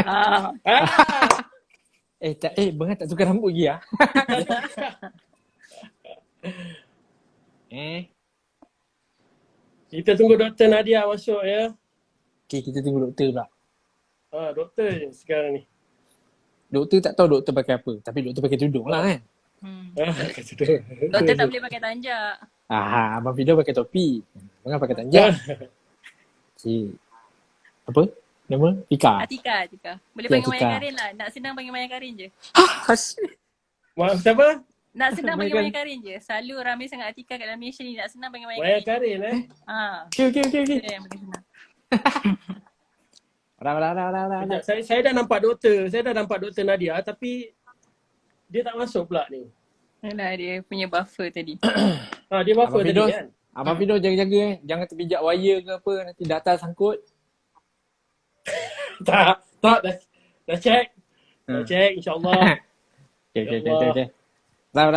Ah. Bengat tak tukar rambut lagi ah. Kita tunggu Dr. Nadia masuk ya. Okay, kita tunggu doktor pula. Doktor je sekarang ni. Doktor tak tahu doktor pakai apa, tapi doktor pakai tudung lah kan. Kata dia. Doktor tak boleh pakai tanjak. Abang Fido pakai topi. Abang pakai tanjak. Okay. Apa? Nama? Ika. Atika. Boleh Ya, panggil Maya Atika. Karin lah. Nak senang panggil Maya Karin je. Maaf siapa? Nak senang Maya panggil Maya Karin je. Selalu ramai sangat Atika kat dalam Malaysia ni. Nak senang panggil Maya Maya Karin. Karin Okay. Dia yang paling senang. Dah. Saya dah nampak doktor Nadia tapi dia tak masuk pula ni. Yalah, dia punya buffer tadi. Dia buffer Abang tadi Fido, kan. Abang Fido jaga-jaga Jangan terpijak wire ke apa, nanti data sangkut. Tak, dah check. Dah check insyaAllah. Okay. Dah.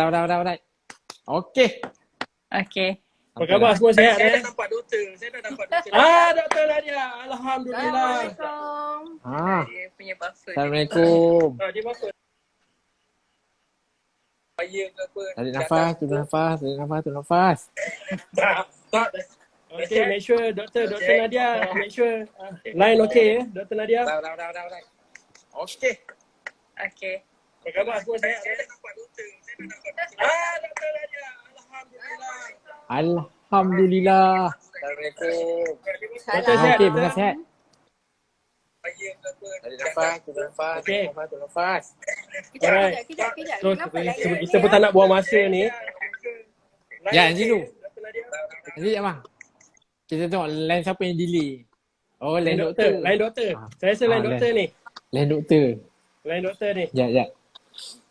Okay. Apa khabar semua sihat Saya dah nampak doktor. Doktor Nadia. Alhamdulillah. Assalamualaikum. Dia punya buffer. Assalamualaikum. Dia buffer. Tarik nafas, turun nafas. Tak. Okay, make sure Doktor Nadia, make sure line okay Doktor Nadia. Dah. Okay. Apa khabar semua sihat Doktor Nadia. Alhamdulillah. Alhamdulillah. Assalamualaikum. Doktor sihat. Okey, benar sihat. Tarik nafas, turun nafas, Okey. turun nafas. Alright. Kejap. So, Kenapa lagi? kita pun tak nak buang masa ni. Ya, Encik Lu. Nanti abang. Kita tengok line siapa yang delay. Oh, line doktor. Line doktor. Saya rasa line doktor ni. Line doktor. Line doktor ni. Sekejap.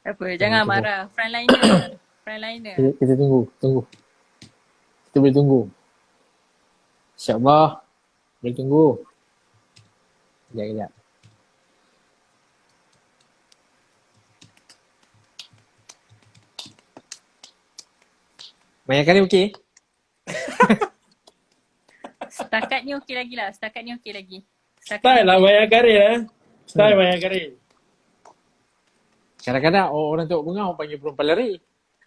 Apa, jangan marah. Frontliner. Kita tunggu. Kita boleh tunggu. InsyaAllah. Boleh tunggu. Sekejap. Banyak kali okey? Setakat ni okey lagi lah. Style lah Maya Karin Style Maya Karin. Kadang-kadang orang tengok bunga orang panggil perempuan lari.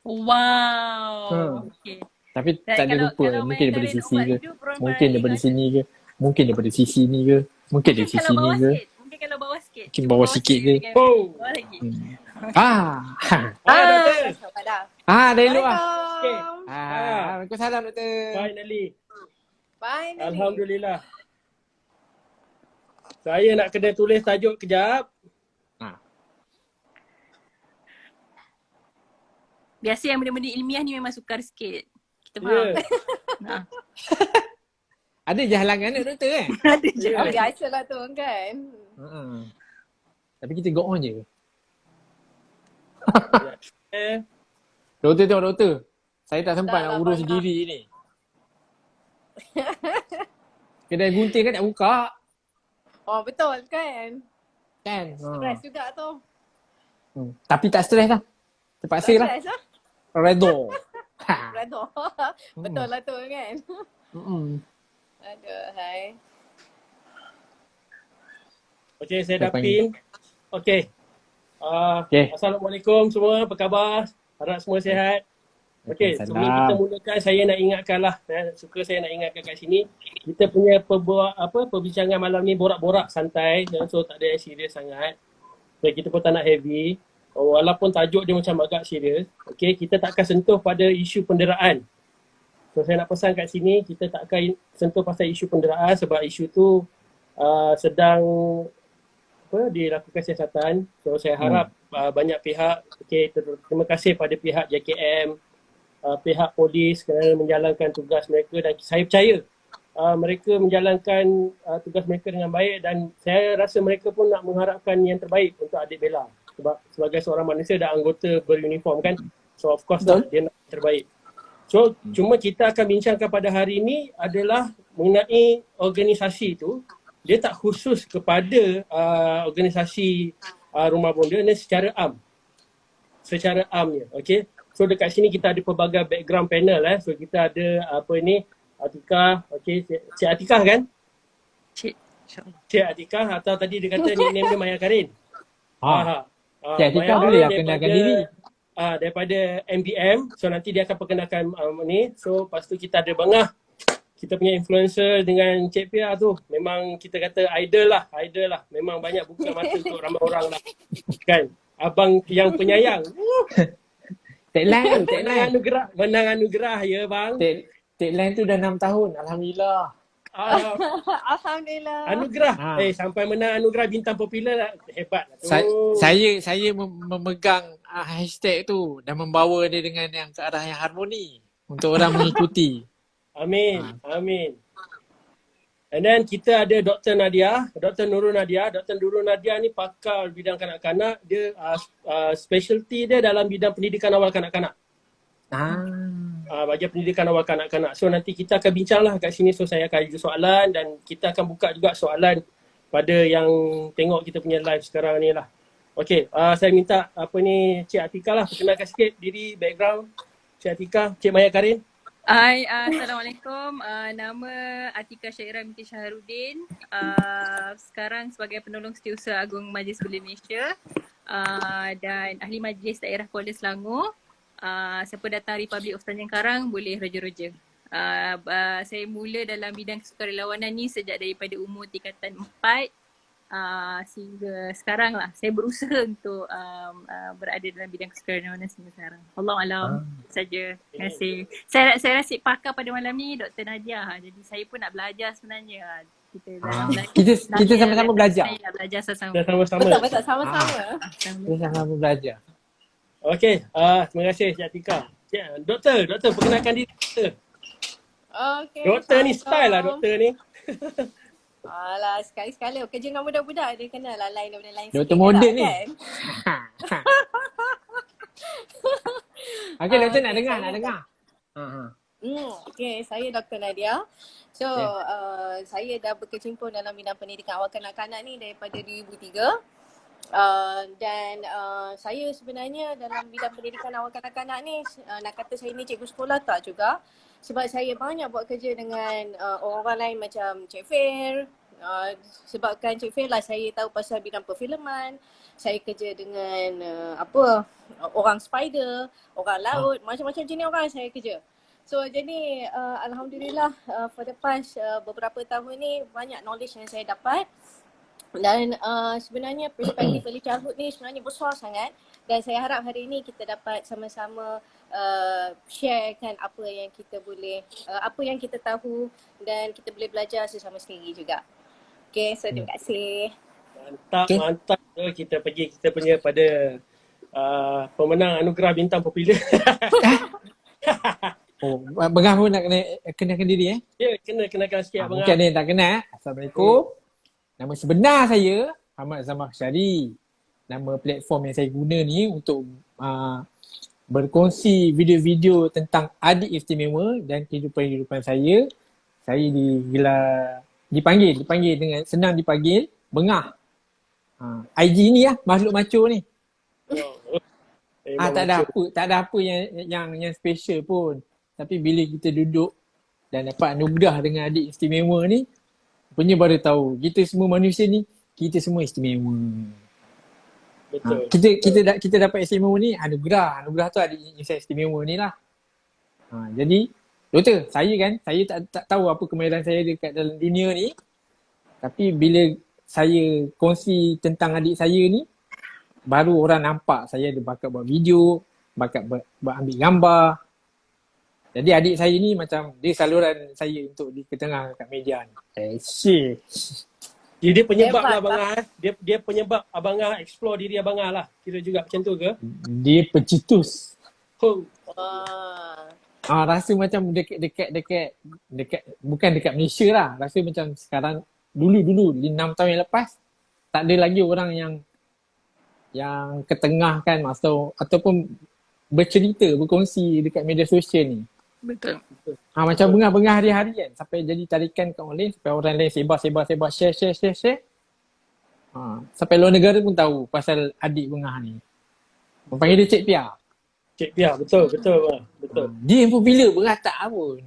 Wow. Okay. Tapi Dan tak ada kalau- lupa. kalau Mungkin Maya daripada Karin sisi ubat ke. hidup, perempuan Mungkin lari daripada kan? sini ke. Mungkin daripada sisi ni ke. Mungkin dari sisi Kalau ni bawah ke. sikit. Mungkin kalau bawah sikit. Mungkin bawah sikit ke. Oh. Bawah lagi. Doktor. Dari luar. Okay. Waalaikumsalam doktor. Finally. Bye. Alhamdulillah. Saya nak kena tulis tajuk kejap. Biasa yang benda-benda ilmiah ni memang sukar sikit. Kita Ya. faham. Ada je halangan ni doktor kan? Ada je. Biasalah tu kan. Tapi kita go on je. Eh, Doktor tengok doktor. Saya tak sempat Dah nak lah, urus faham. diri ni. Kedai gunting kan tak buka. Oh betul kan. Kan? Stres juga tu. Tapi tak stres lah. Terpaksa lah. Stres lah. Redo. Rado. Betul lah tu kan. Aduh, hai. okay, saya Saya dah pin. Okay. Okay. Assalamualaikum semua, apa khabar? Harap semua sihat. Okay, sebelum Waalaikumsalam. kita mulakan, saya nak ingatkan lah. Saya nak ingatkan kat sini. Kita punya perbincangan malam ni borak-borak santai. So tak ada yang serius sangat. So, kita pun tak nak heavy. Walaupun tajuk dia macam agak serius. Okay, kita tak akan sentuh pada isu penderaan. So saya nak pesan kat sini, kita tak akan sentuh pasal isu penderaan sebab isu tu sedang dilakukan siasatan. So saya harap banyak pihak, terima kasih pada pihak JKM, pihak polis kerana menjalankan tugas mereka dan saya percaya mereka menjalankan tugas mereka dengan baik dan saya rasa mereka pun nak mengharapkan yang terbaik untuk adik Bella sebab sebagai seorang manusia dan anggota beruniform kan. So of course dia nak yang terbaik. So cuma kita akan bincangkan pada hari ini adalah mengenai organisasi tu. Dia tak khusus kepada organisasi Rumah Bonda ni secara am. Secara amnya, okey. So dekat sini kita ada pelbagai background panel So kita ada Atika, okey, Cik Atika kan? Cik Cik Atikah atau tadi dia kata nickname dia Maya Karin. Ha. Ah, Cik Atikah Maya boleh lah Karin kenalkan daripada, diri. daripada MBM. So nanti dia akan perkenalkan ni. So lepas tu kita ada Bangah. Kita punya influencer dengan Cik Pia tu. Memang kita kata idol lah. Memang banyak buka mata untuk ramai orang lah. Kan? Abang yang penyayang. Tagline tu, Menang anugerah ya bang. Tagline tu dah 6 tahun. Alhamdulillah. Ah, Alhamdulillah. anugerah. Ha. Sampai menang anugerah bintang popular lah. Hebat lah tu. Saya memegang hashtag tu dan membawa dia dengan yang ke arah yang harmoni untuk orang mengikuti. Amin. And then kita ada Dr. Nadia, Dr. Nurul Nadia. Dr. Nurul Nadia ni pakar bidang kanak-kanak. Dia specialty dia dalam bidang pendidikan awal kanak-kanak. Bahagian pendidikan awal kanak-kanak. So nanti kita akan bincang lah kat sini. So saya akan ada soalan dan kita akan buka juga soalan pada yang tengok kita punya live sekarang ni lah. Okay, saya minta Cik Atikah lah perkenalkan sikit diri, background. Cik Atikah, Cik Maya Karin. Hai, Assalamualaikum. Nama Atikah Syairah binti Syahrudin. Sekarang sebagai penolong Setiausaha Agung Majlis Belia Malaysia dan ahli majlis daerah Kuala Selangor. Siapa datang Republic of Tanjung Karang boleh roja-roja. Saya mula dalam bidang kesukarelawanan ni sejak daripada umur tingkatan 4 sehingga sekarang lah. Saya berusaha untuk berada dalam bidang kesukarelawanan sehingga sekarang. Alam saja. Terima kasih. Saya rasa pakar pada malam ni Dr. Nadia. Jadi saya pun nak belajar sebenarnya. Kita sama-sama belajar. Saya nak belajar sama-sama. Kita sama-sama. Betul, sama-sama. Kita sama-sama belajar. Okey, terima kasih Cik Atikah. Doktor, perkenalkan diri doktor. Okay. Doktor ni style lah doktor ni. Alah, sekali-sekala kerja dengan budak-budak dia kenal lah lain daripada lain Doktor sikit moden lah, ni. kan? Okey, doktor nak dengar. Okay, saya Dr. Nadia. So, saya dah berkecimpung dalam bidang pendidikan awal kanak-kanak ni daripada 2003. Dan saya sebenarnya dalam bidang pendidikan awal kanak-kanak ni nak kata saya ni cikgu sekolah tak juga. Sebab saya banyak buat kerja dengan orang lain macam Cik Fir. Sebabkan Cik Fir lah saya tahu pasal bidang perfilman. Saya kerja dengan orang spider, orang laut, macam-macam jenis orang saya kerja. So jadi Alhamdulillah for the past beberapa tahun ni banyak knowledge yang saya dapat. Dan sebenarnya perspektif early childhood ni sebenarnya besar sangat. Dan saya harap hari ini kita dapat sama-sama sharekan apa yang kita boleh, apa yang kita tahu dan kita boleh belajar sesama sendiri juga. Okay, so terima kasih. Mantap. So, kita punya pada pemenang anugerah bintang popular. Bengah pun nak kenalkan diri Ya, kenakan sikit abang. Mungkin ada yang tak kenal. Assalamualaikum. Nama sebenar saya Ahmad Zamar Syari. Nama platform yang saya guna ni untuk berkongsi video-video tentang adik istimewa dan kehidupan saya. Saya dipanggil dengan senang dipanggil Bengah. IG ni lah makhluk macho ni. Tak ada apa yang special pun. Tapi bila kita duduk dan dapat anugerah dengan adik istimewa ni, punya baru tahu kita semua manusia ni, kita semua istimewa. Betul. Kita dapat istimewa ni anugerah tu adik istimewa ni lah. Jadi doktor, saya tak tahu apa kemahiran saya dekat dalam dunia ni. Tapi bila saya kongsi tentang adik saya ni, baru orang nampak saya ada bakat buat video, bakat buat ambil gambar. Jadi adik saya ni macam dia saluran saya untuk diketengah kat media ni. Dia penyebab lah Abang Dia penyebab Abang explore diri Abang lah. Kira juga macam tu ke? Dia pencetus. Wah. Rasa macam dekat bukan dekat Malaysia lah. Rasa macam sekarang dulu 6 tahun yang lepas tak ada lagi orang yang ketengahkan ataupun bercerita, berkongsi dekat media sosial ni. Betul. Macam bengah-bengah hari-hari kan sampai jadi tarikan kat orang lain, sampai orang lain sebar, share. Sampai luar negara pun tahu pasal adik bengah ni. Orang panggil dia Cik Pia. Cik Pia, betul. Dia yang popular, bengah tak pun.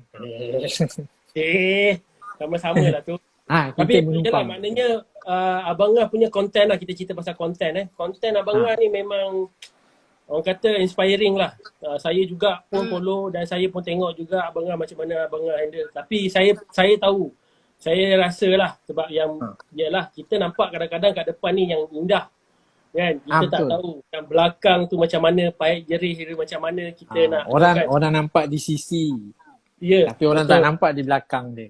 Sama-sama lah tu. Tapi kita yalah, menumpang. maknanya Abang Ngah punya konten lah, kita cerita pasal konten Konten Abang Ngah ni memang orang kata inspiring lah. Saya juga pun follow dan saya pun tengok juga Abang Ngah macam mana Abang Ngah handle. Tapi saya tahu, saya rasa lah sebab yang yalah kita nampak kadang-kadang kat depan ni yang indah kan. Kita tak Betul. tahu yang belakang tu macam mana, pahit jerih dia macam mana kita nak kan. Orang nampak di sisi, Ya, tapi orang tak nampak di belakang dia.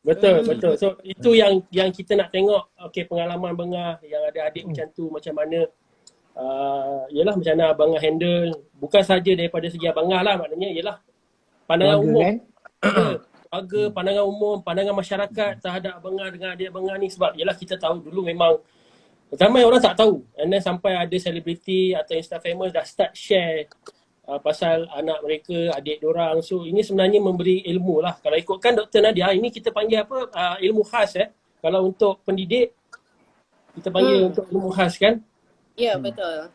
Betul. So itu yang kita nak tengok. Okay, pengalaman Abang Ngah yang ada adik macam tu macam mana. Yelah macam mana Abang Ngah handle. Bukan saja daripada segi Abang Ngah lah, maknanya yelah pandangan Keluarga umum. kan? Ya, keluarga, pandangan umum, pandangan masyarakat terhadap Abang Ngah dengan adik Abang Ngah ni. Sebab yelah kita tahu dulu memang ramai orang tak tahu. And then sampai ada selebriti atau Insta famous dah start share pasal anak mereka, adik diorang. So ini sebenarnya memberi ilmu lah. Kalau ikutkan Dr. Nadia, ini kita panggil apa? Ilmu khas Kalau untuk pendidik, kita panggil untuk ilmu khas kan? Ya, betul.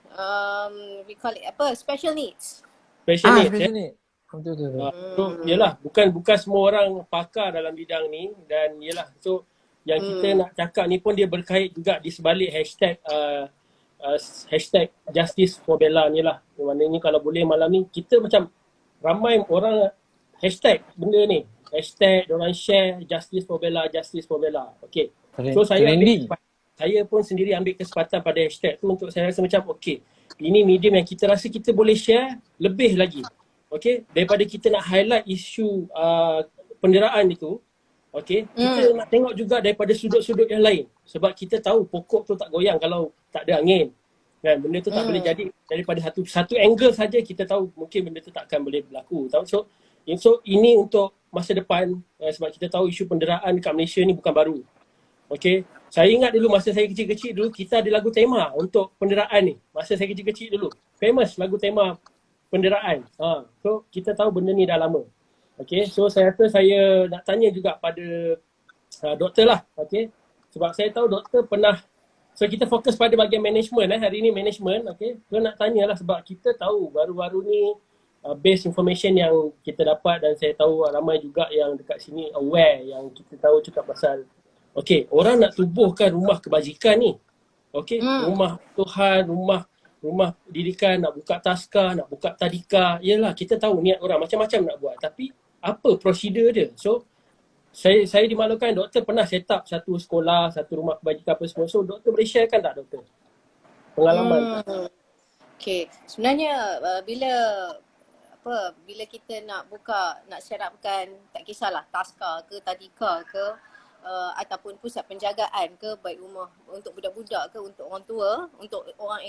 We call it apa? Special needs. Special needs Special ni. Betul. So yelah, bukan semua orang pakar dalam bidang ni. Dan yelah, so yang kita nak cakap ni pun dia berkait juga di sebalik hashtag Justice for Bella ni lah. Maknanya kalau boleh malam ni kita macam ramai orang hashtag benda ni. Hashtag diorang share Justice for Bella, Justice for Bella. Okay. So saya pun sendiri ambil kesempatan pada hashtag tu untuk saya rasa macam okay, ini medium yang kita rasa kita boleh share lebih lagi. Okay. Daripada kita nak highlight isu penderaan itu. Okay, kita nak tengok juga daripada sudut-sudut yang lain. Sebab kita tahu pokok tu tak goyang kalau tak ada angin. Kan, benda tu tak boleh jadi daripada satu angle saja kita tahu mungkin benda tu tak akan boleh berlaku. So ini untuk masa depan sebab kita tahu isu penderaan dekat Malaysia ni bukan baru. Okay, saya ingat dulu masa saya kecil-kecil dulu kita ada lagu tema untuk penderaan ni. Masa saya kecil-kecil dulu. Famous lagu tema penderaan. So kita tahu benda ni dah lama. Okay, so saya rasa saya nak tanya juga pada doktor lah, okay. Sebab saya tahu doktor pernah, so kita fokus pada bahagian management hari ni management, okay. So nak tanya lah sebab kita tahu baru-baru ni base information yang kita dapat dan saya tahu ramai juga yang dekat sini aware yang kita tahu cakap pasal, okay, orang nak tubuhkan rumah kebajikan ni, okay, rumah Tuhan, rumah didikan, nak buka taska, nak buka tadika, yelah kita tahu niat orang macam-macam nak buat tapi apa prosedur dia. So saya dimaklumkan doktor pernah set up satu sekolah, satu rumah kebajikan apa semua. So doktor boleh sharekan tak doktor pengalaman? Okay, sebenarnya bila kita nak buka, nak set upkan, tak kisahlah taska ke tadika ke ataupun pusat penjagaan ke, baik rumah untuk budak-budak ke untuk orang tua, untuk orang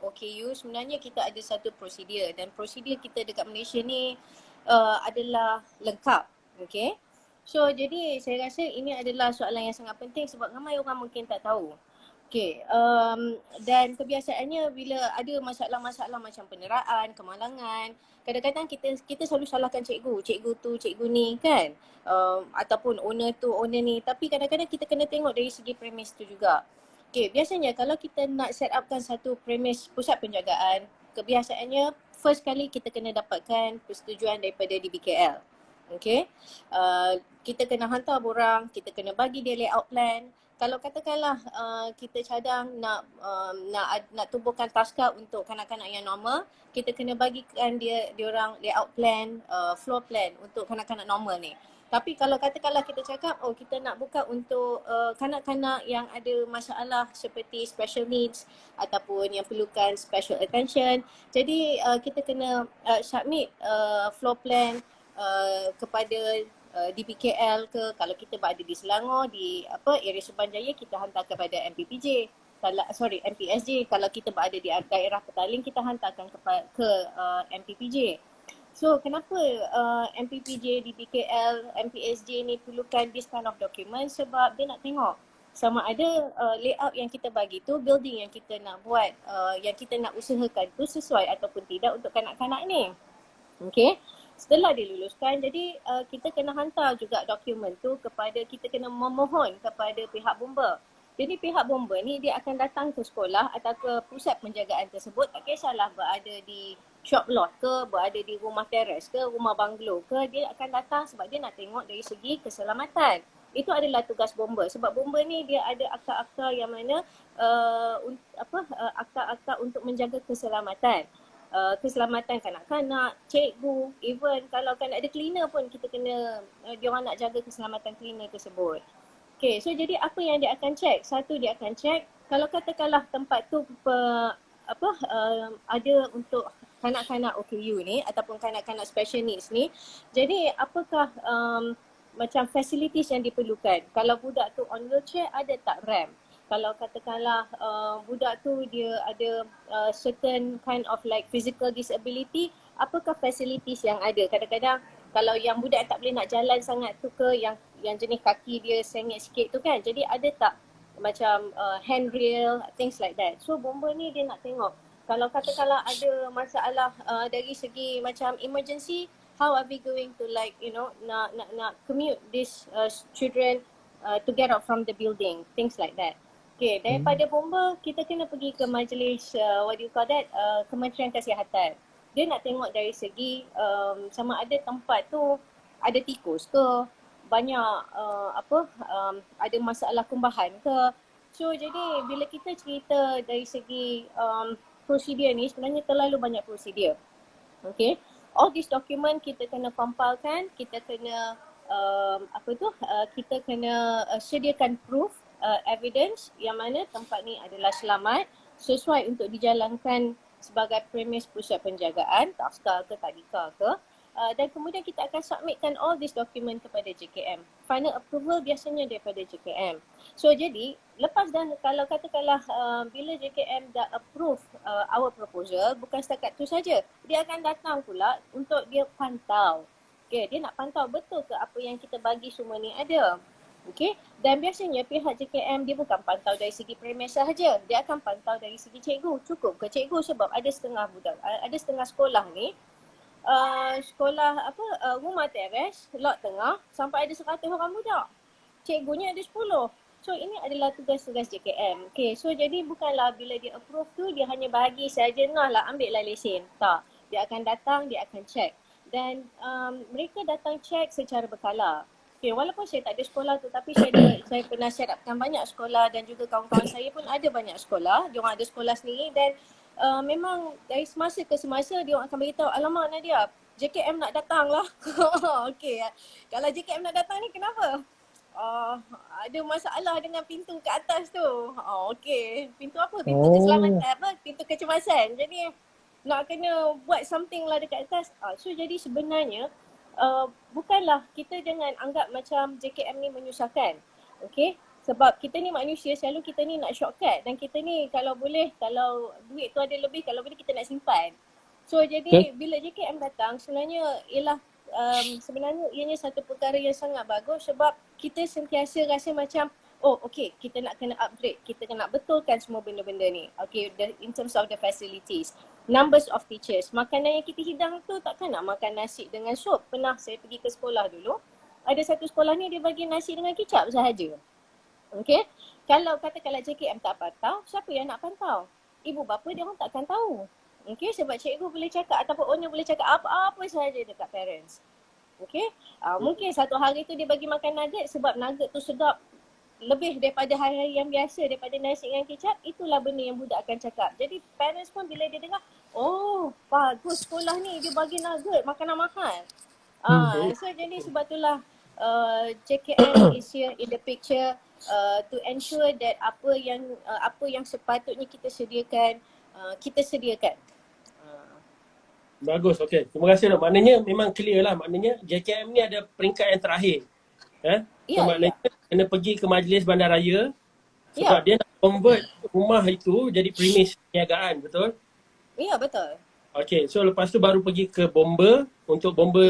OKU, sebenarnya kita ada satu prosedur dan prosedur kita dekat Malaysia ni adalah lengkap. Okay. So jadi saya rasa ini adalah soalan yang sangat penting sebab ramai orang mungkin tak tahu. Okay. Dan kebiasaannya bila ada masalah-masalah macam penderaan, kemalangan, kadang-kadang kita selalu salahkan cikgu tu, cikgu ni kan. Ataupun owner tu, owner ni. Tapi kadang-kadang kita kena tengok dari segi premis tu juga. Okay, biasanya kalau kita nak set upkan satu premis pusat penjagaan, kebiasaannya first kali kita kena dapatkan persetujuan daripada DBKL. Okay. Kita kena hantar borang, kita kena bagi dia layout plan. Kalau katakanlah kita cadang nak tubuhkan taska untuk kanak-kanak yang normal, kita kena bagikan dia orang layout plan, floor plan untuk kanak-kanak normal ni. Tapi kalau katakanlah kita cakap kita nak buka untuk kanak-kanak yang ada masalah seperti special needs ataupun yang perlukan special attention, jadi kita kena submit floor plan kepada DBKL ke, kalau kita berada di Selangor, di area Subanjaya, kita hantar kepada MPPJ. MPSJ. Kalau kita berada di daerah Petaling, kita hantarkan ke MPPJ. So kenapa MPPJ, DBKL, MPSJ ni perlukan this kind of document? Sebab dia nak tengok sama ada layout yang kita bagi tu, building yang kita nak buat, yang kita nak usahakan tu sesuai ataupun tidak untuk kanak-kanak ni. Okay. Setelah diluluskan, jadi kita kena hantar juga dokumen tu kepada, kita kena memohon kepada pihak bomba. Jadi pihak bomba ni dia akan datang ke sekolah atau ke pusat penjagaan tersebut, tak kisahlah berada di shop lot ke, berada di rumah teres ke, rumah banglo ke, dia akan datang sebab dia nak tengok dari segi keselamatan. itu adalah tugas bomba. Sebab bomba ni dia ada akar-akar yang mana akar-akar untuk menjaga keselamatan. Keselamatan kanak-kanak, cikgu, even kalau kan ada cleaner pun kita kena, dia orang nak jaga keselamatan cleaner tersebut. Okay, so jadi apa yang dia akan check? Satu, dia akan check kalau katakanlah tempat tu ada untuk kanak-kanak OKU ni ataupun kanak-kanak special needs ni. Jadi apakah macam facilities yang diperlukan? Kalau budak tu on wheelchair, ada tak ramp? Kalau katakanlah budak tu dia ada certain kind of like physical disability, apakah facilities yang ada? Kadang-kadang kalau yang budak tak boleh nak jalan sangat tu ke, yang jenis kaki dia sengit sikit tu kan, jadi ada tak macam handrail, things like that. So bomba ni dia nak tengok kalau katakanlah ada masalah dari segi macam emergency, how are we going to like nak commute these children to get out from the building, things like that. Okay, daripada bomba kita kena pergi ke majlis Kementerian Kesihatan. Dia nak tengok dari segi sama ada tempat tu ada tikus ke, banyak ada masalah kumbahan ke. So jadi bila kita cerita dari segi prosedur ni, sebenarnya terlalu banyak prosedur. Okay, all these document kita kena compile-kan, kita kena kita kena sediakan proof, evidence yang mana tempat ni adalah selamat, sesuai untuk dijalankan sebagai premis pusat penjagaan, TAFSKA ke Tadika ke. Dan kemudian kita akan submitkan all this document kepada JKM. Final approval biasanya daripada JKM. So jadi lepas dah, kalau katakanlah bila JKM dah approve our proposal, bukan setakat tu saja, dia akan datang pula untuk dia pantau. Okay, dia nak pantau betul ke apa yang kita bagi semua ni ada. Okay, dan biasanya pihak JKM dia bukan pantau dari segi premis sahaja, dia akan pantau dari segi cikgu. Cukup ke cikgu? Sebab ada setengah budak, ada setengah sekolah ni sekolah rumah teres, lot tengah, sampai ada 100 orang budak. Cikgunya ada 10. So ini adalah tugas-tugas JKM. Okay, so jadi bukanlah bila dia approve tu dia hanya bagi saja, nah lah ambil lah lesen. Tak, dia akan datang, dia akan check. Dan mereka datang check secara berkala. Okay, walaupun saya tak ada sekolah tu, tapi saya pernah siapkan banyak sekolah dan juga kawan-kawan saya pun ada banyak sekolah. Dia orang ada sekolah sendiri dan memang dari semasa ke semasa dia orang akan beritahu, alamak Nadia, JKM nak datang lah. Okay, kalau JKM nak datang ni kenapa? Ada masalah dengan pintu ke atas tu. Okay, pintu apa? Pintu keselamatan, pintu kecemasan. Jadi nak kena buat something lah dekat atas. So jadi sebenarnya bukanlah, kita jangan anggap macam JKM ni menyusahkan. Okay, sebab kita ni manusia, selalu kita ni nak shortcut dan kita ni kalau boleh, kalau duit tu ada lebih, kalau boleh kita nak simpan. So jadi bila JKM datang sebenarnya sebenarnya ianya satu perkara yang sangat bagus sebab kita sentiasa rasa macam kita nak kena upgrade, kita nak betulkan semua benda-benda ni. Okay, in terms of the facilities, numbers of teachers, makanan yang kita hidang tu takkan nak makan nasi dengan sup. Pernah saya pergi ke sekolah dulu, ada satu sekolah ni dia bagi nasi dengan kicap sahaja. Okay, kalau katakanlah JKM tak pantau, siapa yang nak pantau? Ibu bapa dia orang takkan tahu. Okay, sebab cikgu boleh cakap ataupun owner boleh cakap apa-apa sahaja dekat parents. Okay, mungkin satu hari tu dia bagi makan nugget sebab nugget tu sedap lebih daripada hari-hari yang biasa, daripada nasi dengan kicap. Itulah benda yang budak akan cakap. Jadi parents pun bila dia dengar, oh bagus sekolah ni dia bagi nugget, makanan mahal. So jadi sebab itulah JKM is here in the picture to ensure that apa yang sepatutnya kita sediakan, kita sediakan. Bagus, okey. Terima kasih lah. Maknanya memang clear lah. Maknanya JKM ni ada peringkat yang terakhir. Maknanya kena pergi ke majlis bandaraya sebab dia nak convert rumah itu jadi premis perniagaan, betul? Ya, betul. Okey, so lepas tu baru pergi ke bomba untuk bomba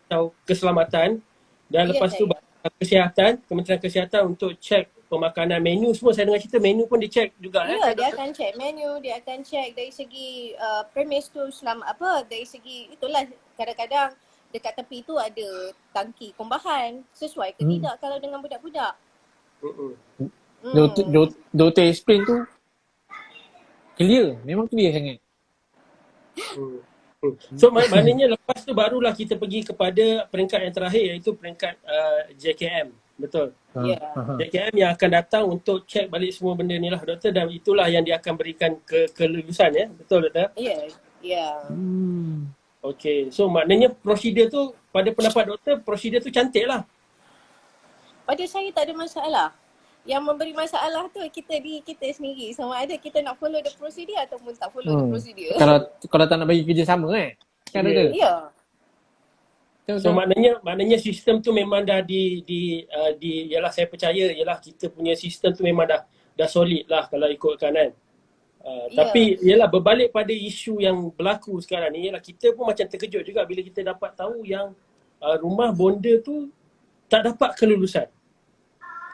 atau keselamatan dan lepas tu kesihatan, Kementerian Kesihatan untuk cek pemakanan, menu semua. Saya dengar cerita menu pun dicek juga. Ya, dia akan cek menu, dia akan cek dari segi premis tu dari segi itulah kadang-kadang dekat tepi tu ada tangki kumbahan, sesuai ke tidak kalau dengan budak-budak. Doktor explain tu clear, memang clear sangat. So maknanya lepas tu barulah kita pergi kepada peringkat yang terakhir iaitu peringkat JKM. Betul. Ya. JKM yang akan datang untuk cek balik semua benda ni lah doktor, dan itulah yang dia akan berikan kelulusan ya. Betul doktor? Ya. Ya. Okey. So maknanya prosedur tu pada pendapat doktor, prosedur tu cantik lah. Pada saya tak ada masalah. Yang memberi masalah tu kita sendiri. Sama ada kita nak follow the procedure ataupun tak follow the procedure. Kalau tak nak bagi kerja sama kan Ya. ada. Ya. So maknanya sistem tu memang dah yalah saya percaya yalah kita punya sistem tu memang dah solid lah kalau ikutkan kan. Tapi yalah berbalik pada isu yang berlaku sekarang ni, yalah kita pun macam terkejut juga bila kita dapat tahu yang rumah bonda tu tak dapat kelulusan.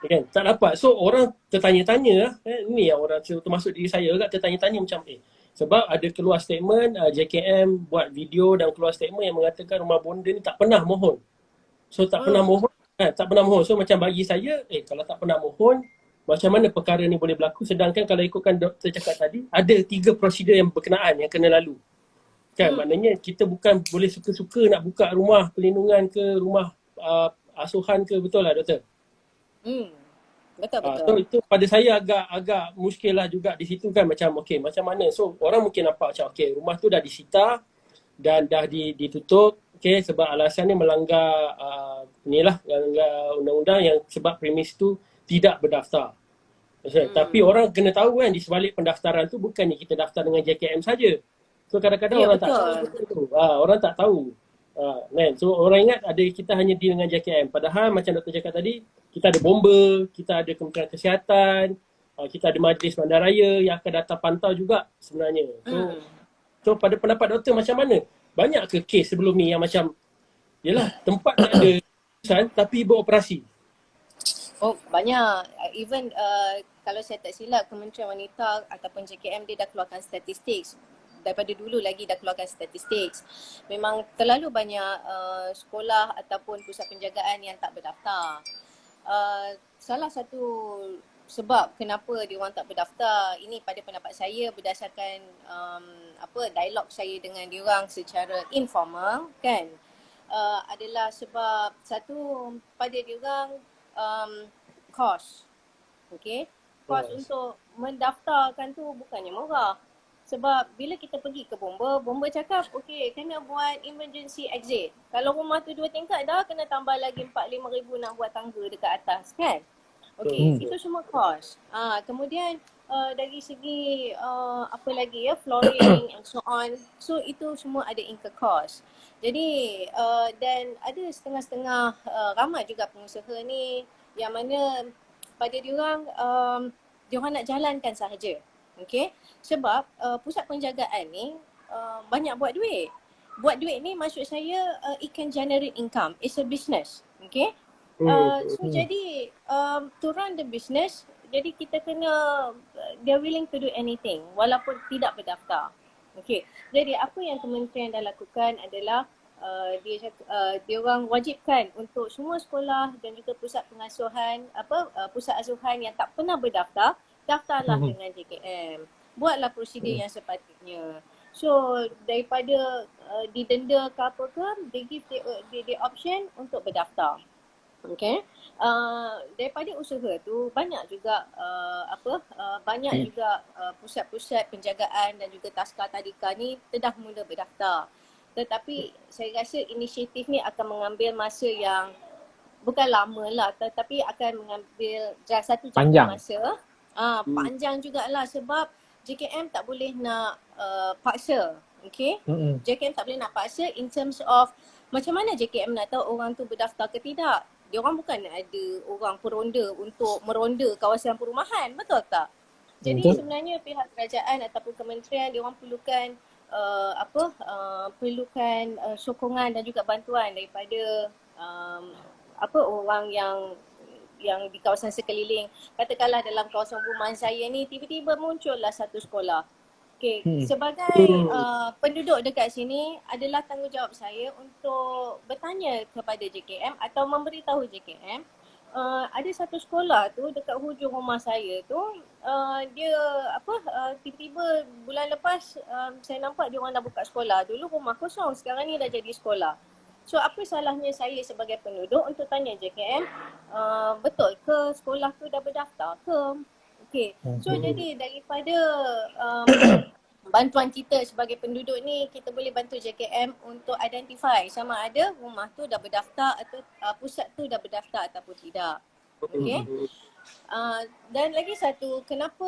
Kan? Tak dapat. So orang tertanya-tanya lah. Ni yang orang termasuk diri saya juga tertanya-tanya macam sebab ada keluar statement JKM buat video dan keluar statement yang mengatakan rumah bonda ni tak pernah mohon. So tak pernah mohon. Tak pernah mohon. So macam bagi saya kalau tak pernah mohon, macam mana perkara ni boleh berlaku, sedangkan kalau ikutkan doktor cakap tadi ada 3 prosedur yang berkenaan yang kena lalu. Kan maknanya kita bukan boleh suka-suka nak buka rumah perlindungan ke rumah asuhan ke, betul lah doktor? Betul. So itu pada saya agak muskil lah juga di situ kan, macam macam mana. So orang mungkin nampak macam rumah tu dah disita dan dah ditutup sebab alasan ni melanggar melanggar undang-undang yang sebab premis tu tidak berdaftar. Tapi orang kena tahu kan di sebalik pendaftaran tu bukannya kita daftar dengan JKM saja. So kadang-kadang orang tak tahu. Orang tak tahu. So orang ingat ada kita hanya deal dengan JKM. Padahal macam doktor cakap tadi, kita ada bomba, kita ada Kementerian Kesihatan, kita ada Majlis Bandaraya yang akan datang pantau juga sebenarnya. So pada pendapat doktor macam mana? Banyak ke kes sebelum ni yang macam yelah tempat tak ada keputusan tapi beroperasi? Oh banyak. Even kalau saya tak silap Kementerian Wanita ataupun JKM dia dah keluarkan statistik. Daripada dulu lagi dah keluarkan statistik. Memang terlalu banyak sekolah ataupun pusat penjagaan yang tak berdaftar. Salah satu sebab kenapa dia orang tak berdaftar ini pada pendapat saya berdasarkan dialog saya dengan dia orang secara informal kan, adalah sebab satu pada dia orang kos. Kos untuk mendaftarkan tu bukannya murah. Sebab bila kita pergi ke bomba cakap kena buat emergency exit. Kalau rumah tu 2 tingkat dah kena tambah lagi 4-5 ribu nak buat tangga dekat atas kan. Itu semua kos. Kemudian dari segi apa lagi flooring and so on. So itu semua ada incur cost. Jadi dan ada setengah-setengah ramai juga pengusaha ni yang mana pada diorang nak jalankan sahaja. Sebab pusat penjagaan ni banyak buat duit. Buat duit ni maksud saya it can generate income. It's a business. So jadi to run the business, jadi kita kena they're willing to do anything walaupun tidak berdaftar. Jadi apa yang kementerian dah lakukan adalah dia orang wajibkan untuk semua sekolah dan juga pusat pengasuhan pusat asuhan yang tak pernah berdaftar, daftarlah dengan JKM. Buatlah prosedur yang sepatutnya. So daripada didenda ke apa ke, they give the option untuk berdaftar. Daripada usaha tu banyak juga banyak juga pusat-pusat penjagaan dan juga taska tadika ni telah mula berdaftar. Tetapi saya rasa inisiatif ni akan mengambil masa yang bukan lama lah, tetapi akan mengambil satu jangka masa. Panjang jugalah sebab JKM tak boleh nak paksa. JKM tak boleh nak paksa in terms of macam mana JKM nak tahu orang tu berdaftar ke tidak. Dia orang bukan ada orang peronda untuk meronda kawasan perumahan, betul tak? Jadi sebenarnya pihak kerajaan ataupun kementerian dia orang perlukan perlukan sokongan dan juga bantuan daripada orang yang di kawasan sekeliling. Katakanlah dalam kawasan perumahan saya ni tiba-tiba muncullah satu sekolah. Sebagai penduduk dekat sini adalah tanggungjawab saya untuk bertanya kepada JKM atau memberitahu JKM ada satu sekolah tu dekat hujung rumah saya tu dia tiba-tiba bulan lepas saya nampak dia orang dah buka sekolah. Dulu rumah kosong, sekarang ni dah jadi sekolah. So apa salahnya saya sebagai penduduk untuk tanya JKM, betul ke sekolah tu dah berdaftar ke? Okay, so jadi daripada bantuan kita sebagai penduduk ni, kita boleh bantu JKM untuk identify sama ada rumah tu dah berdaftar atau pusat tu dah berdaftar ataupun tidak. Okay. Dan lagi satu, kenapa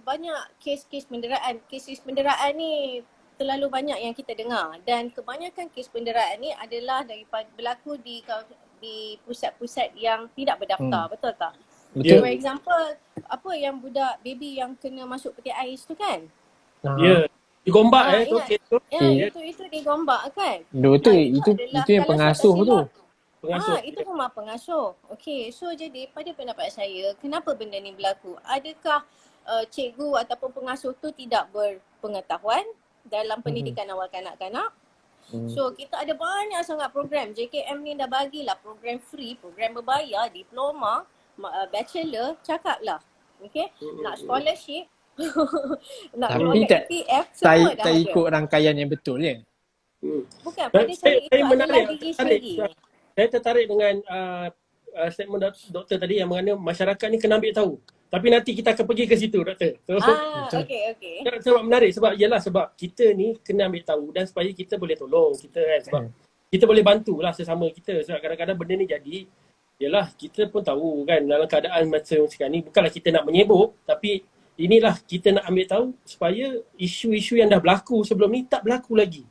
banyak kes-kes penderaan? Kes penderaan ni terlalu banyak yang kita dengar dan kebanyakan kes penderaan ni adalah daripada berlaku di pusat-pusat yang tidak berdaftar, betul tak? Betul. For example, apa yang budak baby yang kena masuk peti ais tu kan? Ya. Digombak tu ingat. kes tu. Ya, itu digombak kan? Betul, itu adalah yang kalau pengasuh saya tu. Pengasuh. itu rumah pengasuh. Okey, so jadi pada pendapat saya, kenapa benda ni berlaku? Adakah cikgu ataupun pengasuh tu tidak berpengetahuan dalam pendidikan awal kanak-kanak? So kita ada banyak sangat program. JKM ni dah bagilah program free, program berbayar, diploma, bachelor, cakaplah. Okey, nak scholarship, nak Tapi keluarkan EPF, semua dah tak ada. ikut rangkaian yang betul ya. Bukan, pada saya itu adalah diri sendiri. Saya tertarik dengan statement doktor tadi yang mana masyarakat ni kena ambil tahu. Tapi nanti kita akan pergi ke situ, doktor. So, Okey. sebab menarik sebab kita ni kena ambil tahu dan supaya kita boleh tolong kita kan, sebab kita boleh bantulah sesama kita. Sebab kadang-kadang benda ni jadi kita pun tahu kan dalam keadaan macam sekarang ni, bukanlah kita nak menyebut, tapi inilah kita nak ambil tahu supaya isu-isu yang dah berlaku sebelum ni tak berlaku lagi.